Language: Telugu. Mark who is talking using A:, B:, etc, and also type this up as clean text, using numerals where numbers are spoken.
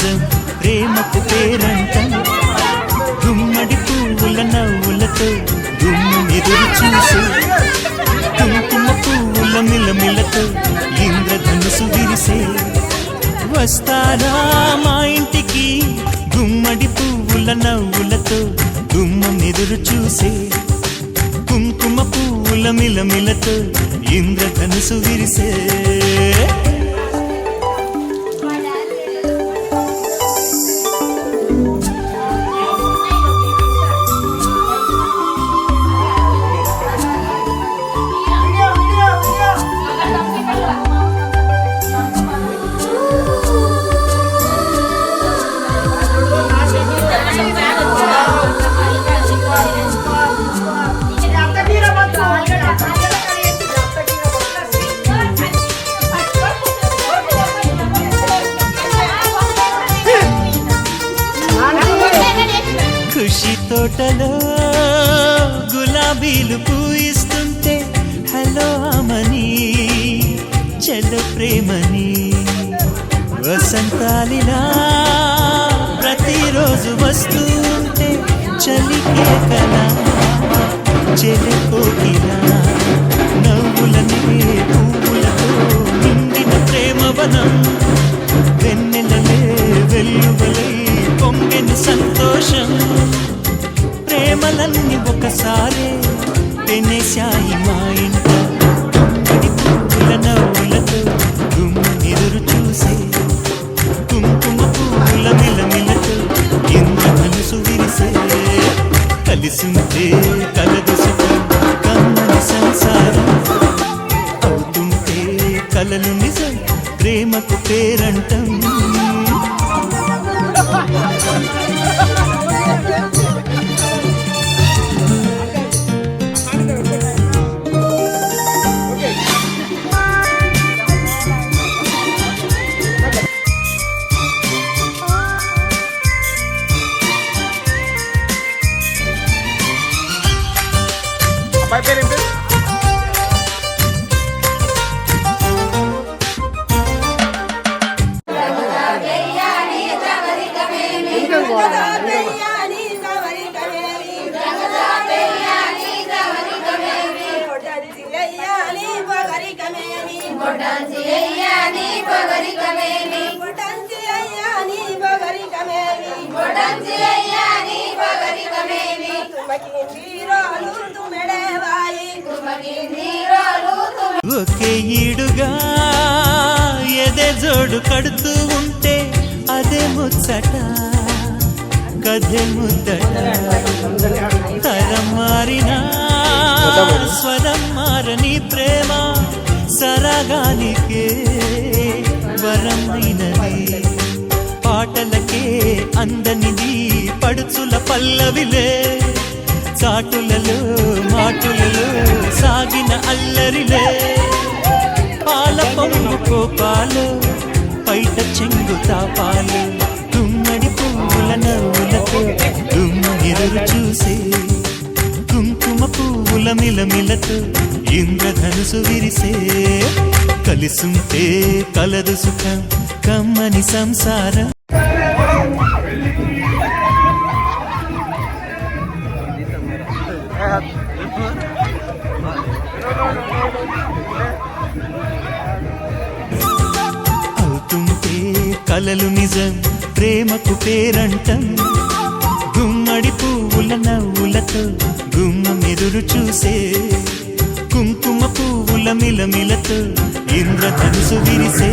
A: నిజం ప్రేమకు పేరంటం గుమ్మడి పువ్వుల నవ్వులతో గుమ్మం ఎదురు చూసి కుంకుమ పువ్వుల మిలమిలతో ఇంద్రధనుసు విరిసే వస్తారా మా ఇంటికి గుమ్మడి పువ్వుల నవ్వులతో గుమ్మం ఎదురు చూసే కుంకుమ పువ్వుల మిలమిలతో ఇంద్రధనుసు విరిసే ఖుషి తోటలో గులాబీలు పూయిస్తుంటే హలో అమని చెల్లో ప్రేమని వసంతాలిలా ప్రతిరోజు వస్తుంటే చలికే కలా చెలి కోకిలా నవ్వులనే పువ్వులతో నిండిన ప్రేమవనం వెన్నెలలే వెల్లువలై పొంగెను సంతోషం ప్రేమలన్నీ ఒకసారి పెనేశాయి మా ఇంట పువ్వుల నవ్వులతో ఎదురు చూసే కుంకుమ పువ్వుల మిలమిలతో ఇంద్రధనుసు విరిసే కలిసుంటే కలదు సుఖం కమ్మని సంసారం అవుతుంటే కలలు నిజం ప్రేమకు పేరంటం ఒకే ఈడుగా ఎదే జోడు కడుతూ ఉంటే అదే ముచ్చట కథే ముద్దట తరం మారినా స్వరం మారని ప్రేమ సరగానికే వరమైనది పాటలకే అందనిది పడుచుల పల్లవిలే చాటులలో మాటులలో సాగిన అల్లరిలే పాల పొంగు కోపాలు పైట చెంగు తాపాలు గుమ్మడి పువ్వుల నవ్వులతో గుమ్మ ఎదురు చూసే కుంకుమ పువ్వుల మిలమిలతో ఇంద్రధనుసు విరిసే కలిసుంటే కలదు సుఖం కమ్మని సంసారం అవుతుంటే కలలు నిజం ప్రేమకు పేరంటం గుమ్మడి పువ్వుల నవ్వులతో గుమ్మం ఎదురు చూసే కుంకుమ పువ్వుల మిలమిలతో ఇంద్రధనుసు విరిసే